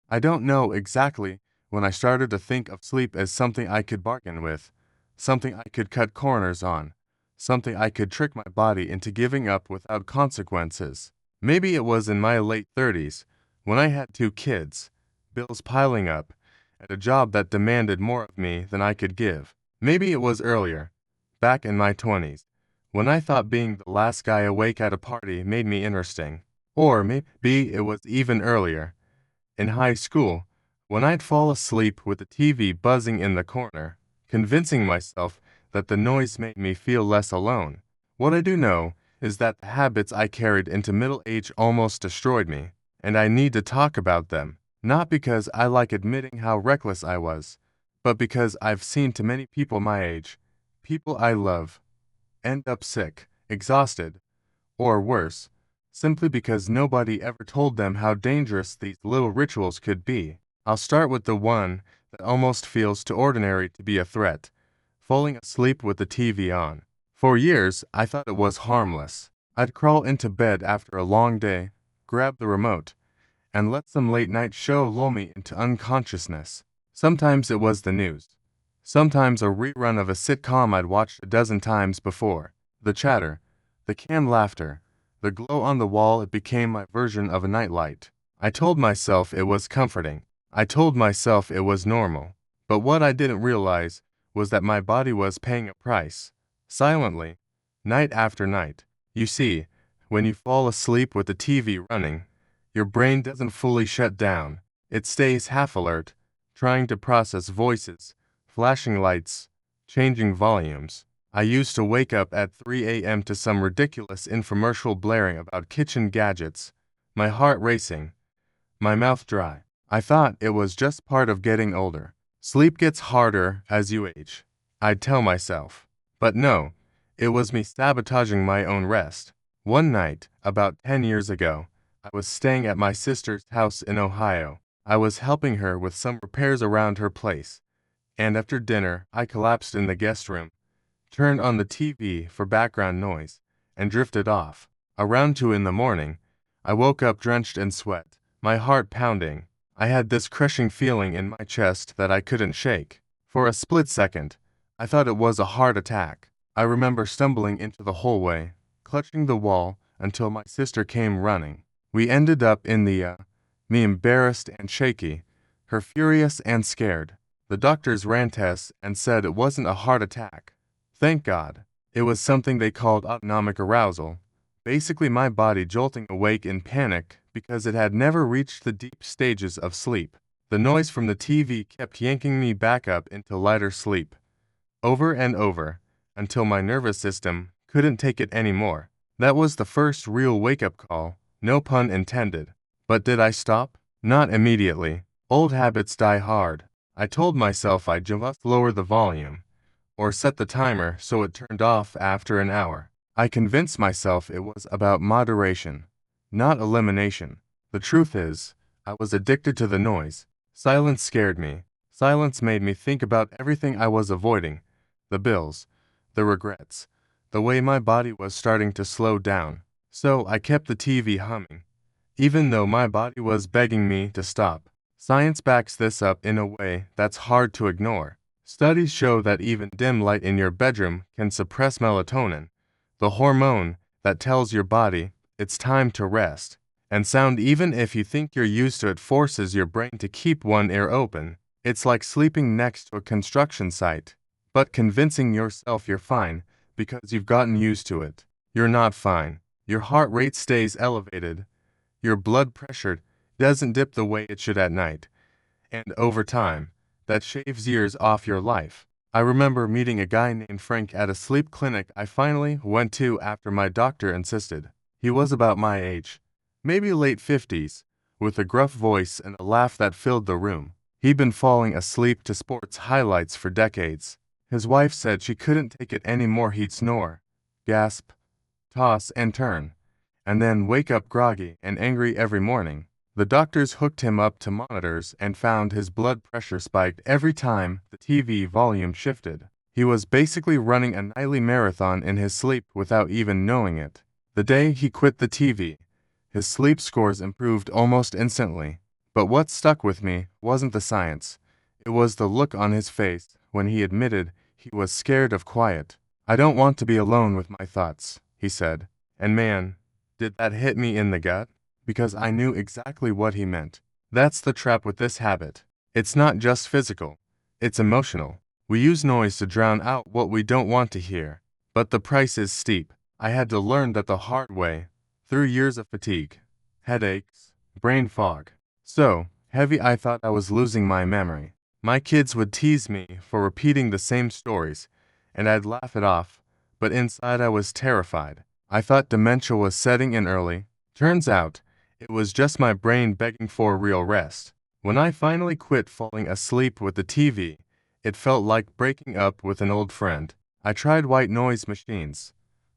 I don't know exactly when I started to think of sleep as something I could bargain with, something I could cut corners on, something I could trick my body into giving up without consequences. Maybe it was in my late 30s, when I had 2 kids, bills piling up, and a job that demanded more of me than I could give. Maybe it was earlier, back in my 20s, when I thought being the last guy awake at a party made me interesting. Or maybe it was even earlier, in high school, when I'd fall asleep with the TV buzzing in the corner, convincing myself that the noise made me feel less alone. What I do know is that the habits I carried into middle age almost destroyed me, and I need to talk about them, not because I like admitting how reckless I was, but because I've seen too many people my age, people I love, end up sick, exhausted, or worse, simply because nobody ever told them how dangerous these little rituals could be. I'll start with the one that almost feels too ordinary to be a threat: falling asleep with the TV on. For years, I thought it was harmless. I'd crawl into bed after a long day, grab the remote, and let some late-night show lull me into unconsciousness. Sometimes it was the news. Sometimes a rerun of a sitcom I'd watched a dozen times before. The chatter, the canned laughter, the glow on the wall, it became my version of a nightlight. I told myself it was comforting. I told myself it was normal. But what I didn't realize was that my body was paying a price. Silently, night after night. You see, when you fall asleep with the TV running, your brain doesn't fully shut down. It stays half alert, trying to process voices, flashing lights, changing volumes. I used to wake up at 3 a.m. to some ridiculous infomercial blaring about kitchen gadgets, my heart racing, my mouth dry. I thought it was just part of getting older. Sleep gets harder as you age, I'd tell myself. But no, it was me sabotaging my own rest. One night, about 10 years ago, I was staying at my sister's house in Ohio. I was helping her with some repairs around her place, and after dinner, I collapsed in the guest room, turned on the TV for background noise, and drifted off. Around 2 in the morning, I woke up drenched in sweat, my heart pounding. I had this crushing feeling in my chest that I couldn't shake. For a split second, I thought it was a heart attack. I remember stumbling into the hallway, clutching the wall until my sister came running. We ended up in me embarrassed and shaky, her furious and scared. The doctors ran tests and said it wasn't a heart attack. Thank God. It was something they called autonomic arousal, basically my body jolting awake in panic because it had never reached the deep stages of sleep. The noise from the TV kept yanking me back up into lighter sleep, over and over, until my nervous system couldn't take it anymore. That was the first real wake-up call, no pun intended. But did I stop? Not immediately. Old habits die hard. I told myself I'd just lower the volume, or set the timer so it turned off after an hour. I convinced myself it was about moderation, not elimination. The truth is, I was addicted to the noise. Silence scared me. Silence made me think about everything I was avoiding: the bills, the regrets, the way my body was starting to slow down. So I kept the TV humming, even though my body was begging me to stop. Science backs this up in a way that's hard to ignore. Studies show that even dim light in your bedroom can suppress melatonin, the hormone that tells your body it's time to rest. And sound, even if you think you're used to it, forces your brain to keep one ear open. It's like sleeping next to a construction site, but convincing yourself you're fine because you've gotten used to it. You're not fine. Your heart rate stays elevated. Your blood pressure doesn't dip the way it should at night. And over time, that shaves years off your life. I remember meeting a guy named Frank at a sleep clinic I finally went to after my doctor insisted. He was about my age, maybe late 50s, with a gruff voice and a laugh that filled the room. He'd been falling asleep to sports highlights for decades. His wife said she couldn't take it anymore. He'd snore, gasp, toss and turn, and then wake up groggy and angry every morning. The doctors hooked him up to monitors and found his blood pressure spiked every time the TV volume shifted. He was basically running a nightly marathon in his sleep without even knowing it. The day he quit the TV, his sleep scores improved almost instantly. But what stuck with me wasn't the science. It was the look on his face when he admitted he was scared of quiet. "I don't want to be alone with my thoughts," he said. And man, did that hit me in the gut? Because I knew exactly what he meant. That's the trap with this habit. It's not just physical, it's emotional. We use noise to drown out what we don't want to hear. But the price is steep. I had to learn that the hard way, through years of fatigue, headaches, brain fog. So heavy I thought I was losing my memory. My kids would tease me for repeating the same stories, and I'd laugh it off, but inside I was terrified. I thought dementia was setting in early. Turns out, it was just my brain begging for real rest. When I finally quit falling asleep with the TV, it felt like breaking up with an old friend. I tried white noise machines,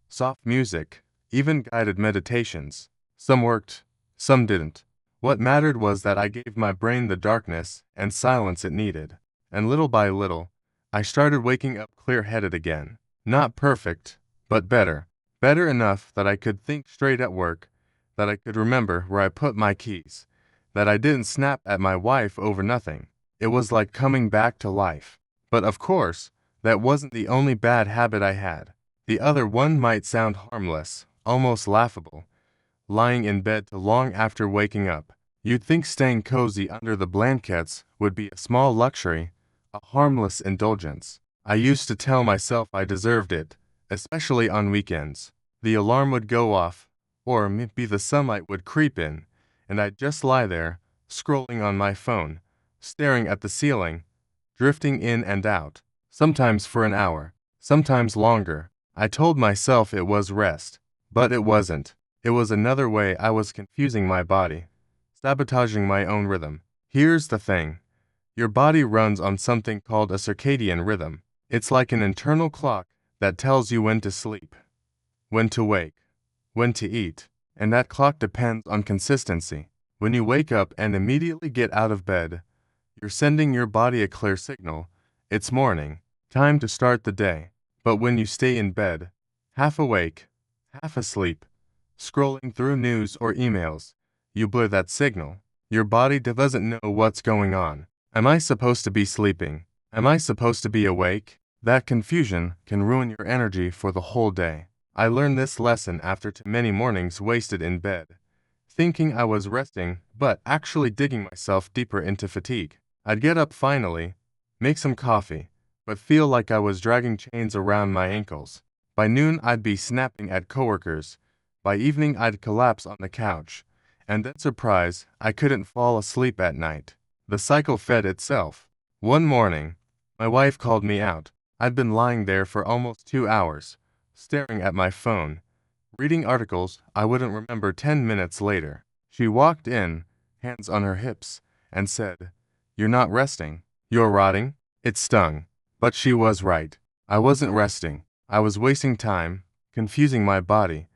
soft music, even guided meditations. Some worked, some didn't. What mattered was that I gave my brain the darkness and silence it needed. And little by little, I started waking up clear-headed again. Not perfect, but better. Better enough that I could think straight at work, that I could remember where I put my keys, that I didn't snap at my wife over nothing. It was like coming back to life. But of course, that wasn't the only bad habit I had. The other one might sound harmless, almost laughable. Lying in bed till long after waking up. You'd think staying cozy under the blankets would be a small luxury, a harmless indulgence. I used to tell myself I deserved it, especially on weekends. The alarm would go off, or maybe the sunlight would creep in, and I'd just lie there, scrolling on my phone, staring at the ceiling, drifting in and out, sometimes for an hour, sometimes longer. I told myself it was rest, but it wasn't. It was another way I was confusing my body, sabotaging my own rhythm. Here's the thing. Your body runs on something called a circadian rhythm. It's like an internal clock that tells you when to sleep, when to wake, when to eat, and that clock depends on consistency. When you wake up and immediately get out of bed, you're sending your body a clear signal. It's morning, time to start the day. But when you stay in bed, half awake, half asleep, scrolling through news or emails, you blur that signal. Your body doesn't know what's going on. Am I supposed to be sleeping? Am I supposed to be awake? That confusion can ruin your energy for the whole day. I learned this lesson after too many mornings wasted in bed, thinking I was resting, but actually digging myself deeper into fatigue. I'd get up finally, make some coffee, but feel like I was dragging chains around my ankles. By noon, I'd be snapping at coworkers. By evening, I'd collapse on the couch, and then surprise, I couldn't fall asleep at night. The cycle fed itself. One morning, my wife called me out. I'd been lying there for almost 2 hours, staring at my phone, reading articles I wouldn't remember 10 minutes later. She walked in, hands on her hips, and said, "You're not resting. You're rotting." It stung. But she was right. I wasn't resting. I was wasting time, confusing my body,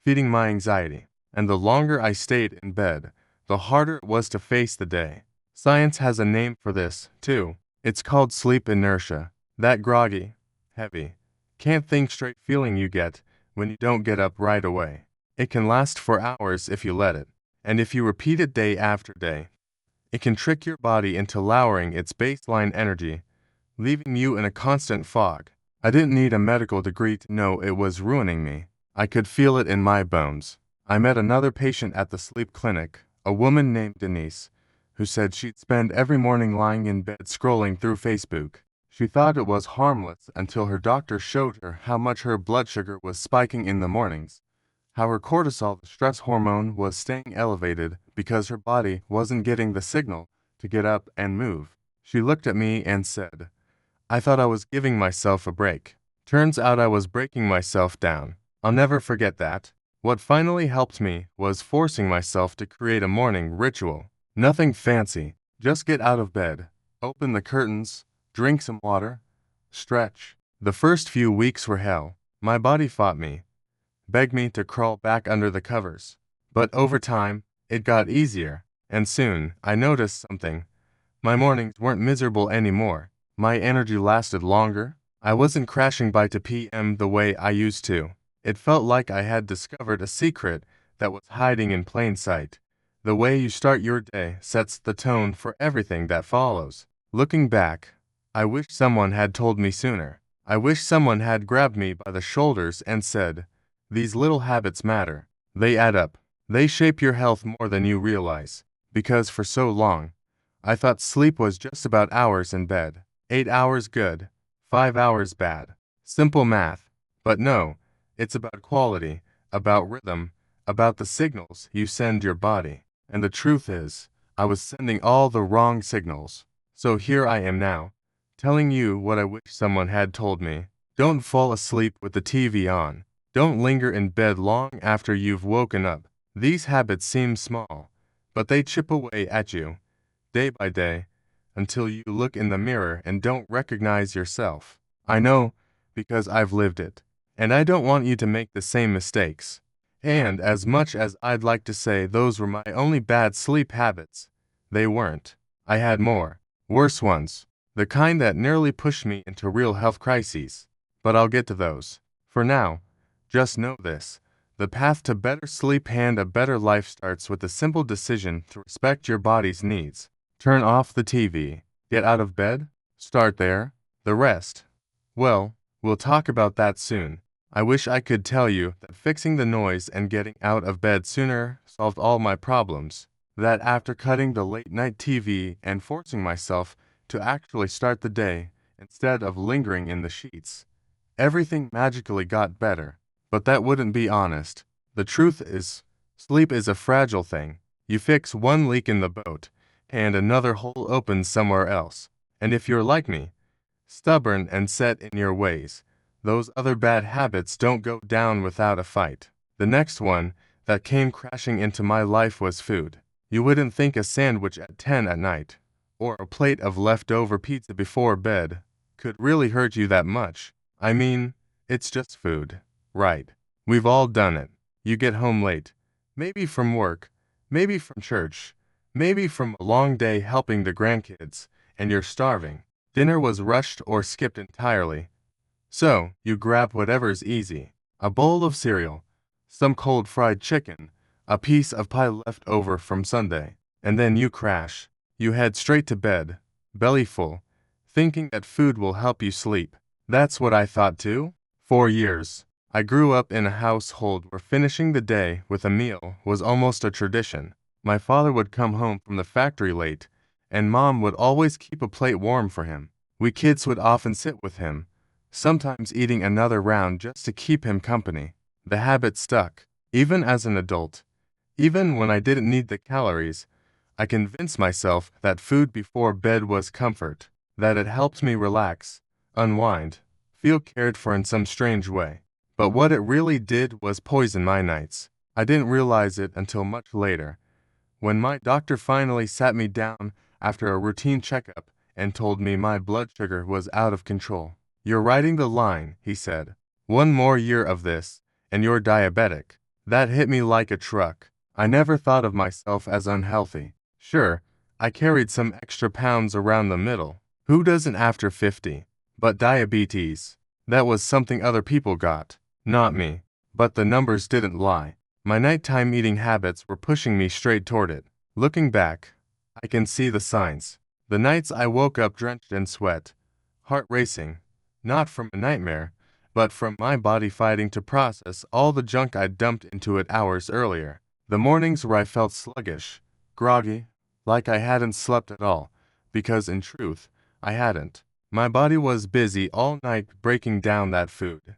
feeding my anxiety. And the longer I stayed in bed, the harder it was to face the day. Science has a name for this, too. It's called sleep inertia. That groggy, heavy, can't think straight feeling you get when you don't get up right away. It can last for hours if you let it. And if you repeat it day after day, it can trick your body into lowering its baseline energy, leaving you in a constant fog. I didn't need a medical degree to know it was ruining me. I could feel it in my bones. I met another patient at the sleep clinic, a woman named Denise, who said she'd spend every morning lying in bed scrolling through Facebook. She thought it was harmless until her doctor showed her how much her blood sugar was spiking in the mornings, how her cortisol, the stress hormone, was staying elevated because her body wasn't getting the signal to get up and move. She looked at me and said, "I thought I was giving myself a break. Turns out I was breaking myself down." I'll never forget that. What finally helped me was forcing myself to create a morning ritual. Nothing fancy, just get out of bed, open the curtains, drink some water, stretch. The first few weeks were hell. My body fought me, begged me to crawl back under the covers. But over time, it got easier, and soon I noticed something. My mornings weren't miserable anymore. My energy lasted longer. I wasn't crashing by 2 p.m. the way I used to. It felt like I had discovered a secret that was hiding in plain sight. The way you start your day sets the tone for everything that follows. Looking back, I wish someone had told me sooner. I wish someone had grabbed me by the shoulders and said, "These little habits matter. They add up. They shape your health more than you realize." Because for so long, I thought sleep was just about hours in bed. 8 hours good, 5 hours bad. Simple math. But no, it's about quality, about rhythm, about the signals you send your body. And the truth is, I was sending all the wrong signals. So here I am now, telling you what I wish someone had told me. Don't fall asleep with the TV on. Don't linger in bed long after you've woken up. These habits seem small, but they chip away at you, day by day, until you look in the mirror and don't recognize yourself. I know, because I've lived it, and I don't want you to make the same mistakes. And as much as I'd like to say those were my only bad sleep habits, they weren't. I had more, worse ones, the kind that nearly pushed me into real health crises. But I'll get to those. For now, just know this. The path to better sleep and a better life starts with the simple decision to respect your body's needs. Turn off the TV. Get out of bed. Start there. The rest, well, we'll talk about that soon. I wish I could tell you that fixing the noise and getting out of bed sooner solved all my problems. That after cutting the late-night TV and forcing myself to actually start the day instead of lingering in the sheets, everything magically got better. But that wouldn't be honest. The truth is, sleep is a fragile thing. You fix one leak in the boat, and another hole opens somewhere else. And if you're like me, stubborn and set in your ways, those other bad habits don't go down without a fight. The next one that came crashing into my life was food. You wouldn't think a sandwich at 10 at night, or a plate of leftover pizza before bed, could really hurt you that much. I mean, it's just food. Right. We've all done it. You get home late. Maybe from work. Maybe from church. Maybe from a long day helping the grandkids, and you're starving. Dinner was rushed or skipped entirely. So, you grab whatever's easy. A bowl of cereal, some cold fried chicken, a piece of pie left over from Sunday, and then you crash. You head straight to bed, belly full, thinking that food will help you sleep. That's what I thought too. For years, I grew up in a household where finishing the day with a meal was almost a tradition. My father would come home from the factory late, and Mom would always keep a plate warm for him. We kids would often sit with him, sometimes eating another round just to keep him company. The habit stuck, even as an adult. Even when I didn't need the calories, I convinced myself that food before bed was comfort, that it helped me relax, unwind, feel cared for in some strange way. But what it really did was poison my nights. I didn't realize it until much later, when my doctor finally sat me down after a routine checkup and told me my blood sugar was out of control. "You're riding the line," he said. "One more year of this, and you're diabetic." That hit me like a truck. I never thought of myself as unhealthy. Sure, I carried some extra pounds around the middle. Who doesn't after 50? But diabetes, that was something other people got, not me. But the numbers didn't lie. My nighttime eating habits were pushing me straight toward it. Looking back, I can see the signs. The nights I woke up drenched in sweat, heart racing, not from a nightmare, but from my body fighting to process all the junk I'd dumped into it hours earlier. The mornings where I felt sluggish, groggy, like I hadn't slept at all, because in truth, I hadn't. My body was busy all night breaking down that food,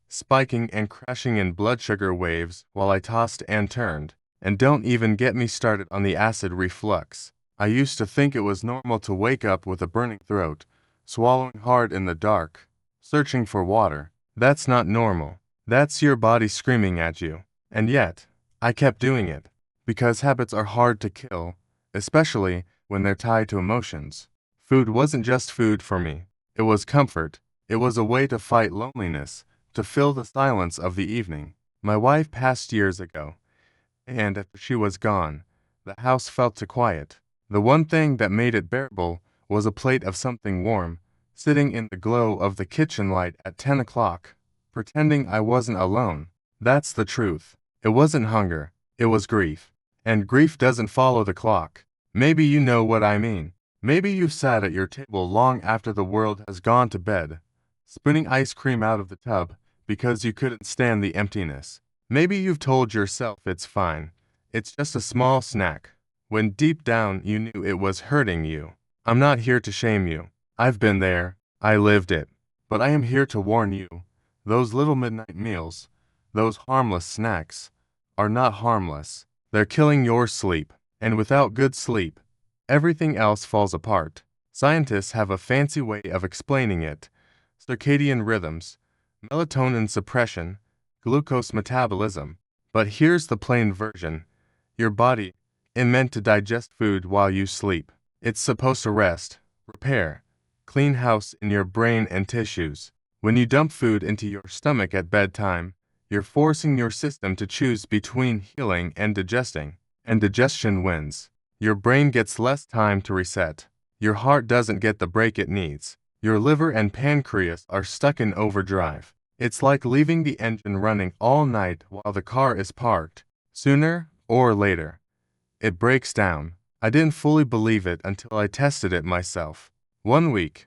spiking and crashing in blood sugar waves while I tossed and turned. And don't even get me started on the acid reflux. I used to think it was normal to wake up with a burning throat, swallowing hard in the dark, searching for water. That's not normal. That's your body screaming at you. And yet, I kept doing it, because habits are hard to kill, especially when they're tied to emotions. Food wasn't just food for me. It was comfort. It was a way to fight loneliness, to fill the silence of the evening. My wife passed years ago, and after she was gone, the house felt too quiet. The one thing that made it bearable was a plate of something warm, sitting in the glow of the kitchen light at 10 o'clock, pretending I wasn't alone. That's the truth. It wasn't hunger. It was grief. And grief doesn't follow the clock. Maybe you know what I mean. Maybe you've sat at your table long after the world has gone to bed, spooning ice cream out of the tub because you couldn't stand the emptiness. Maybe you've told yourself it's fine. It's just a small snack, when deep down you knew it was hurting you. I'm not here to shame you. I've been there. I lived it. But I am here to warn you. Those little midnight meals, those harmless snacks, are not harmless. They're killing your sleep. And without good sleep, everything else falls apart. Scientists have a fancy way of explaining it. Circadian rhythms, melatonin suppression, glucose metabolism. But here's the plain version. Your body is meant to digest food while you sleep. It's supposed to rest, repair, clean house in your brain and tissues. When you dump food into your stomach at bedtime, you're forcing your system to choose between healing and digesting. And digestion wins. Your brain gets less time to reset. Your heart doesn't get the break it needs. Your liver and pancreas are stuck in overdrive. It's like leaving the engine running all night while the car is parked. Sooner or later, it breaks down. I didn't fully believe it until I tested it myself. One week,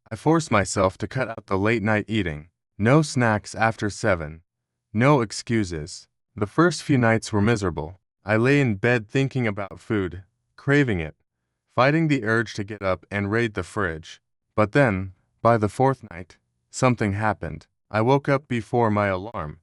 I forced myself to cut out the late-night eating. No snacks after 7. No excuses. The first few nights were miserable. I lay in bed thinking about food, craving it, fighting the urge to get up and raid the fridge. But then, by the 4th night, something happened. I woke up before my alarm,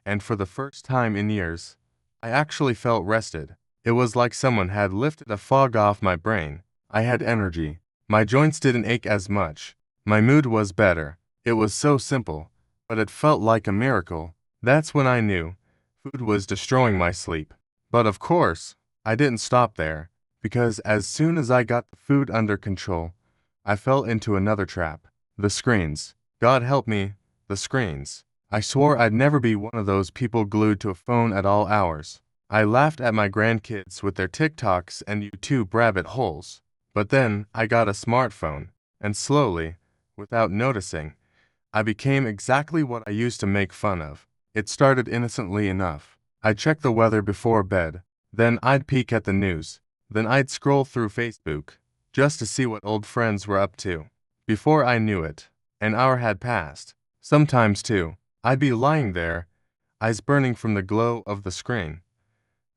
and for the first time in years, I actually felt rested. It was like someone had lifted a fog off my brain. I had energy. My joints didn't ache as much. My mood was better. It was so simple, but it felt like a miracle. That's when I knew food was destroying my sleep. But of course, I didn't stop there, because as soon as I got the food under control, I fell into another trap. The screens. God help me, the screens. I swore I'd never be one of those people glued to a phone at all hours. I laughed at my grandkids with their TikToks and YouTube rabbit holes. But then I got a smartphone, and slowly, without noticing, I became exactly what I used to make fun of. It started innocently enough. I'd check the weather before bed, then I'd peek at the news, then I'd scroll through Facebook, just to see what old friends were up to. Before I knew it, an hour had passed. Sometimes, too, I'd be lying there, eyes burning from the glow of the screen,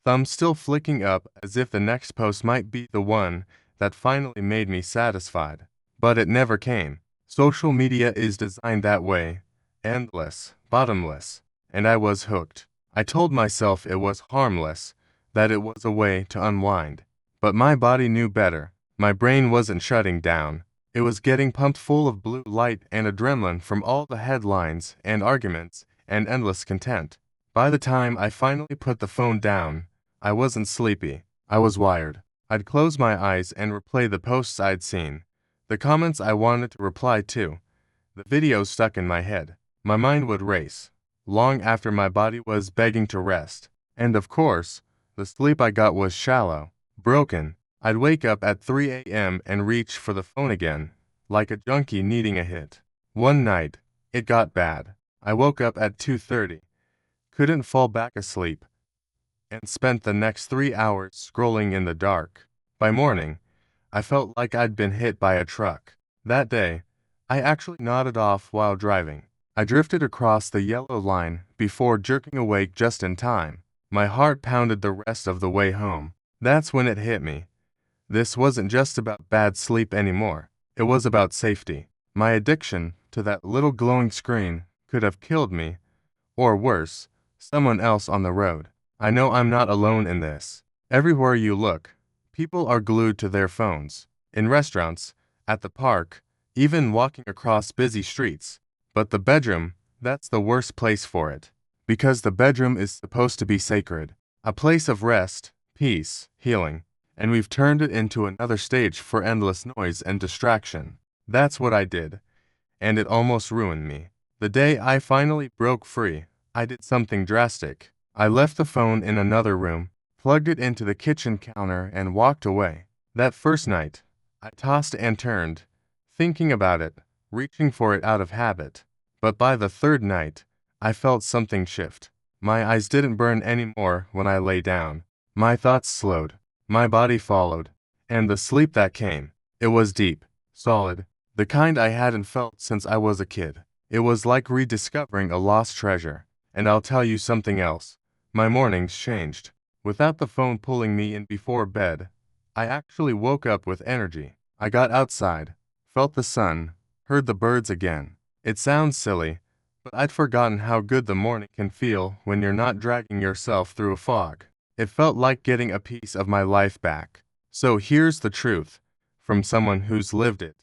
thumb still flicking up as if the next post might be the one that finally made me satisfied. But it never came. Social media is designed that way, endless, bottomless, and I was hooked. I told myself it was harmless, that it was a way to unwind. But my body knew better. My brain wasn't shutting down. It was getting pumped full of blue light and adrenaline from all the headlines and arguments and endless content. By the time I finally put the phone down, I wasn't sleepy. I was wired. I'd close my eyes and replay the posts I'd seen, the comments I wanted to reply to, the videos stuck in my head. My mind would race, long after my body was begging to rest. And of course, the sleep I got was shallow, broken. I'd wake up at 3 a.m. and reach for the phone again, like a junkie needing a hit. One night, it got bad. I woke up at 2:30, couldn't fall back asleep, and spent the next 3 hours scrolling in the dark. By morning, I felt like I'd been hit by a truck. That day, I actually nodded off while driving. I drifted across the yellow line before jerking awake just in time. My heart pounded the rest of the way home. That's when it hit me. This wasn't just about bad sleep anymore. It was about safety. My addiction to that little glowing screen could have killed me, or worse, someone else on the road. I know I'm not alone in this. Everywhere you look, people are glued to their phones. In restaurants, at the park, even walking across busy streets. But the bedroom, that's the worst place for it. Because the bedroom is supposed to be sacred. A place of rest, peace, healing. And we've turned it into another stage for endless noise and distraction. That's what I did. And it almost ruined me. The day I finally broke free, I did something drastic. I left the phone in another room, plugged it into the kitchen counter, and walked away. That first night, I tossed and turned, thinking about it, reaching for it out of habit. But by the 3rd night, I felt something shift. My eyes didn't burn anymore when I lay down. My thoughts slowed. My body followed. And the sleep that came, it was deep, solid, the kind I hadn't felt since I was a kid. It was like rediscovering a lost treasure. And I'll tell you something else. My mornings changed. Without the phone pulling me in before bed, I actually woke up with energy. I got outside, felt the sun, heard the birds again. It sounds silly, but I'd forgotten how good the morning can feel when you're not dragging yourself through a fog. It felt like getting a piece of my life back. So here's the truth, from someone who's lived it.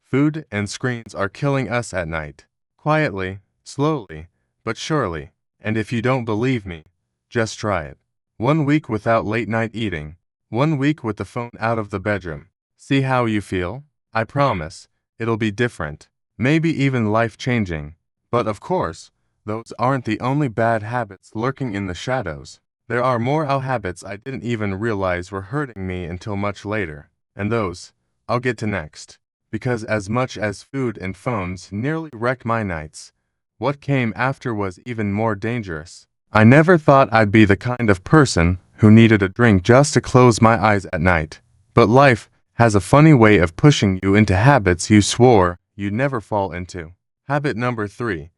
Food and screens are killing us at night. Quietly, slowly, but surely. And if you don't believe me, just try it. 1 week without late night eating. 1 week with the phone out of the bedroom. See how you feel? I promise, it'll be different. Maybe even life-changing. But of course, those aren't the only bad habits lurking in the shadows. There are more habits I didn't even realize were hurting me until much later. And those, I'll get to next. Because as much as food and phones nearly wrecked my nights, what came after was even more dangerous. I never thought I'd be the kind of person who needed a drink just to close my eyes at night. But life has a funny way of pushing you into habits you swore you'd never fall into. Habit number 3,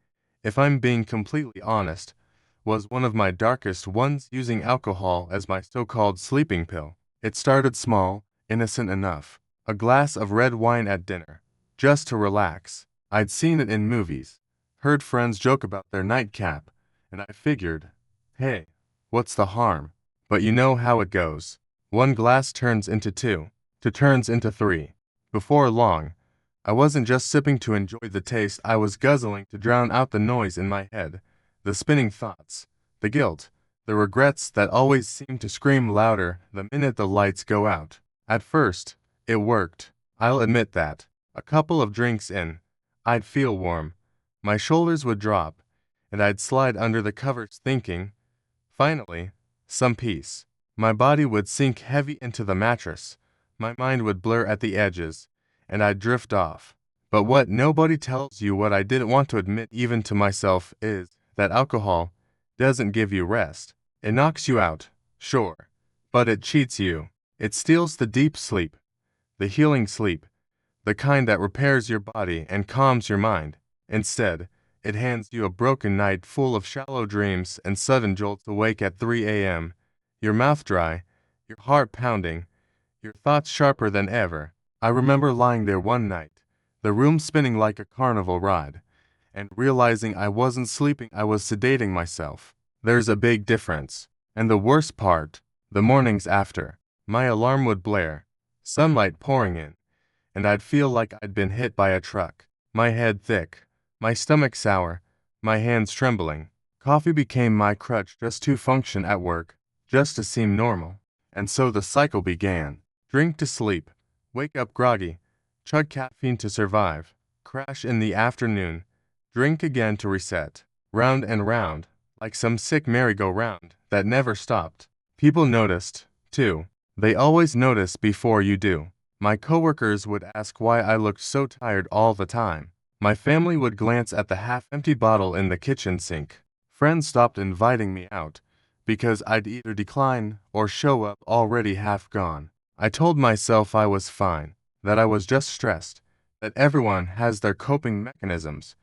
if I'm being completely honest, was one of my darkest ones, using alcohol as my so-called sleeping pill. It started small, innocent enough. A glass of red wine at dinner, just to relax. I'd seen it in movies, heard friends joke about their nightcap, and I figured, hey, what's the harm? But you know how it goes. One glass turns into 2, 2 turns into 3. Before long, I wasn't just sipping to enjoy the taste, I was guzzling to drown out the noise in my head, the spinning thoughts, the guilt, the regrets that always seem to scream louder the minute the lights go out. At first, it worked. I'll admit that. A couple of drinks in, I'd feel warm. My shoulders would drop, and I'd slide under the covers thinking, finally, some peace. My body would sink heavy into the mattress. My mind would blur at the edges, and I'd drift off. But what nobody tells you, what I didn't want to admit even to myself, is that alcohol doesn't give you rest. It knocks you out, sure, but it cheats you. It steals the deep sleep, the healing sleep, the kind that repairs your body and calms your mind. Instead, it hands you a broken night full of shallow dreams and sudden jolts awake at 3 a.m., your mouth dry, your heart pounding, your thoughts sharper than ever. I remember lying there one night, the room spinning like a carnival ride, and realizing I wasn't sleeping, I was sedating myself. There's a big difference. And the worst part, the mornings after, my alarm would blare, sunlight pouring in, and I'd feel like I'd been hit by a truck. My head thick, my stomach sour, my hands trembling. Coffee became my crutch just to function at work, just to seem normal. And so the cycle began. Drink to sleep, wake up groggy, chug caffeine to survive, crash in the afternoon, drink again to reset. Round and round, like some sick merry-go-round that never stopped. People noticed, too. They always notice before you do. My coworkers would ask why I looked so tired all the time. My family would glance at the half-empty bottle in the kitchen sink. Friends stopped inviting me out, because I'd either decline or show up already half gone. I told myself I was fine, that I was just stressed, that everyone has their coping mechanisms,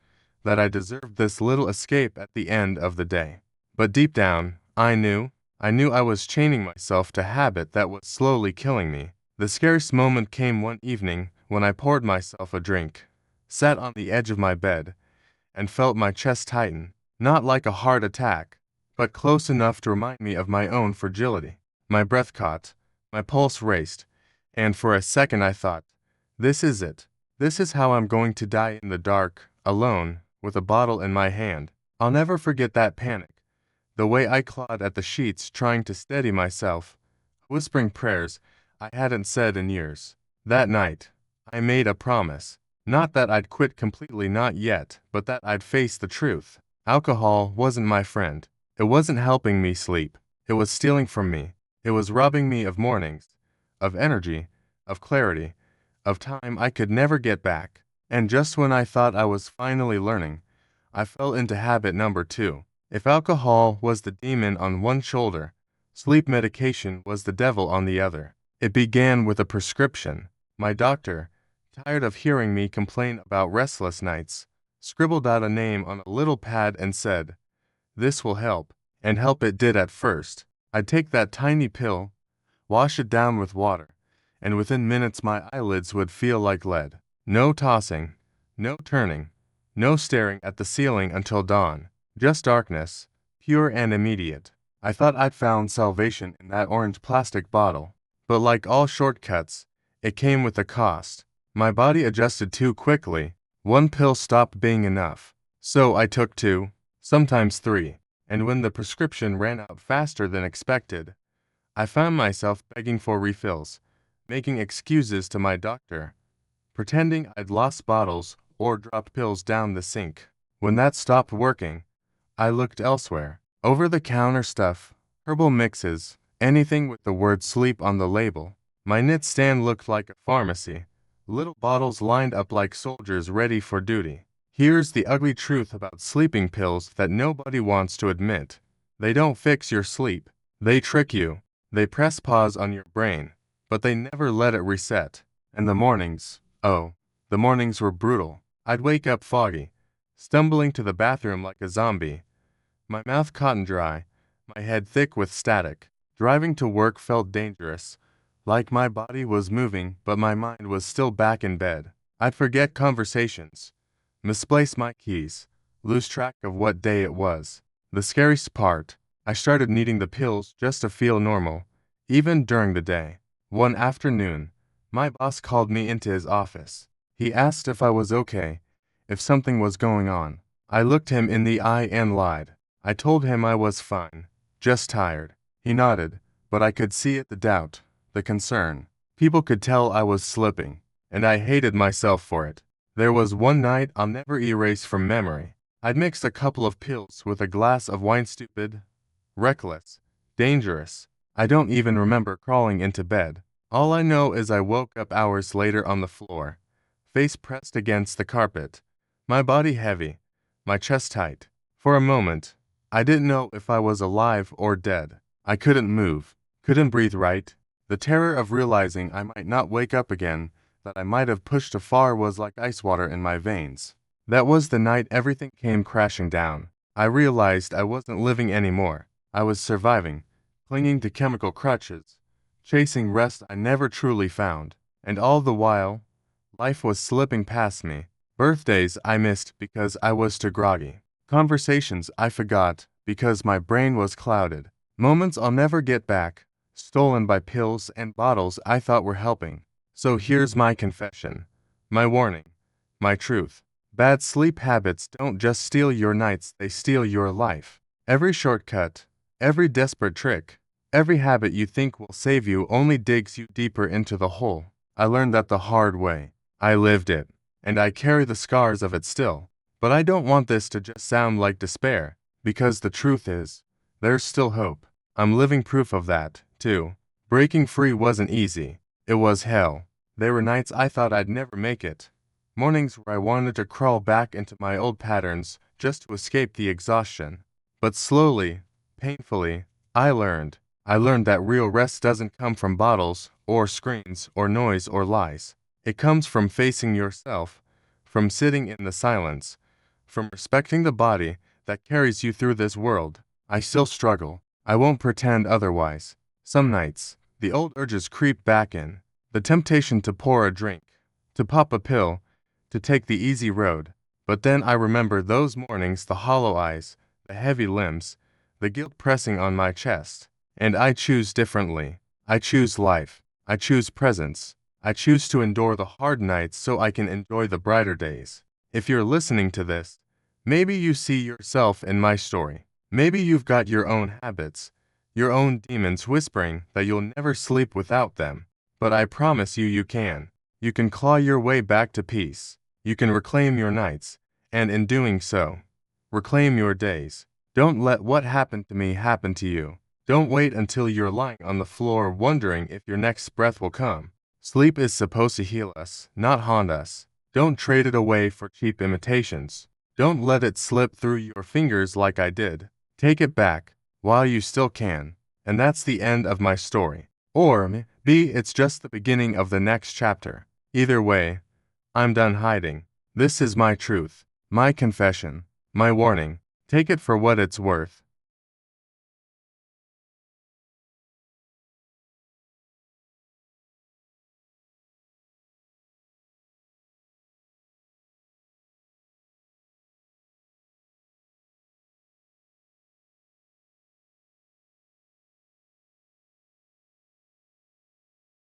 that I deserved this little escape at the end of the day. But deep down, I knew I was chaining myself to habit that was slowly killing me. The scariest moment came one evening when I poured myself a drink, sat on the edge of my bed, and felt my chest tighten, not like a heart attack, but close enough to remind me of my own fragility. My breath caught, my pulse raced, and for a second I thought, this is it. This is how I'm going to die, in the dark, alone, with a bottle in my hand. I'll never forget that panic, the way I clawed at the sheets trying to steady myself, whispering prayers I hadn't said in years. That night, I made a promise. Not that I'd quit completely, not yet, but that I'd face the truth. Alcohol wasn't my friend. It wasn't helping me sleep. It was stealing from me. It was robbing me of mornings, of energy, of clarity, of time I could never get back. And just when I thought I was finally learning, I fell into habit number 2. If alcohol was the demon on one shoulder, Sleep medication was the devil on the other. It began with a prescription. My doctor, tired of hearing me complain about restless nights, scribbled out a name on a little pad and said, "This will help." And help it did at first. I'd take that tiny pill, wash it down with water, and within minutes my eyelids would feel like lead. No tossing, no turning, no staring at the ceiling until dawn. Just darkness, pure and immediate. I thought I'd found salvation in that orange plastic bottle. But like all shortcuts, it came with a cost. My body adjusted too quickly. One pill stopped being enough. So I took two, sometimes three. And when the prescription ran out faster than expected, I found myself begging for refills, making excuses to my doctor, pretending I'd lost bottles or dropped pills down the sink. When that stopped working, I looked elsewhere. Over-the-counter stuff, herbal mixes, anything with the word sleep on the label. My nightstand looked like a pharmacy, little bottles lined up like soldiers ready for duty. Here's the ugly truth about sleeping pills that nobody wants to admit. They don't fix your sleep. They trick you. They press pause on your brain, but they never let it reset. And the mornings, oh, the mornings were brutal. I'd wake up foggy, stumbling to the bathroom like a zombie, my mouth cotton dry, my head thick with static. Driving to work felt dangerous, like my body was moving but my mind was still back in bed. I'd forget conversations, misplace my keys, lose track of what day it was. The scariest part, I started needing the pills just to feel normal, even during the day. One afternoon, my boss called me into his office. He asked if I was okay, if something was going on. I looked him in the eye and lied. I told him I was fine, just tired. He nodded, but I could see it, the doubt, the concern. People could tell I was slipping, and I hated myself for it. There was one night I'll never erase from memory. I'd mixed a couple of pills with a glass of wine. Stupid, reckless, dangerous. I don't even remember crawling into bed. All I know is I woke up hours later on the floor, face pressed against the carpet, my body heavy, my chest tight. For a moment, I didn't know if I was alive or dead. I couldn't move, couldn't breathe right. The terror of realizing I might not wake up again, that I might have pushed afar, was like ice water in my veins. That was the night everything came crashing down. I realized I wasn't living anymore. I was surviving, clinging to chemical crutches, chasing rest I never truly found. And all the while, life was slipping past me. Birthdays I missed because I was too groggy. Conversations I forgot because my brain was clouded. Moments I'll never get back, stolen by pills and bottles I thought were helping. So here's my confession, my warning, my truth. Bad sleep habits don't just steal your nights, they steal your life. Every shortcut, every desperate trick, every habit you think will save you only digs you deeper into the hole. I learned that the hard way. I lived it, and I carry the scars of it still. But I don't want this to just sound like despair, because the truth is, there's still hope. I'm living proof of that, too. Breaking free wasn't easy. It was hell. There were nights I thought I'd never make it. Mornings where I wanted to crawl back into my old patterns just to escape the exhaustion. But slowly, painfully, I learned. I learned that real rest doesn't come from bottles, or screens, or noise, or lies. It comes from facing yourself, from sitting in the silence, from respecting the body that carries you through this world. I still struggle. I won't pretend otherwise. Some nights, the old urges creep back in. The temptation to pour a drink, to pop a pill, to take the easy road. But then I remember those mornings, the hollow eyes, the heavy limbs, the guilt pressing on my chest. And I choose differently. I choose life. I choose presence. I choose to endure the hard nights so I can enjoy the brighter days. If you're listening to this, maybe you see yourself in my story. Maybe you've got your own habits, your own demons whispering that you'll never sleep without them. But I promise you, you can. You can claw your way back to peace. You can reclaim your nights, and in doing so, reclaim your days. Don't let what happened to me happen to you. Don't wait until you're lying on the floor wondering if your next breath will come. Sleep is supposed to heal us, not haunt us. Don't trade it away for cheap imitations. Don't let it slip through your fingers like I did. Take it back while you still can. and that's the end of my story. Or B, it's just the beginning of the next chapter. Either way, I'm done hiding. This is my truth, my confession, my warning. Take it for what it's worth.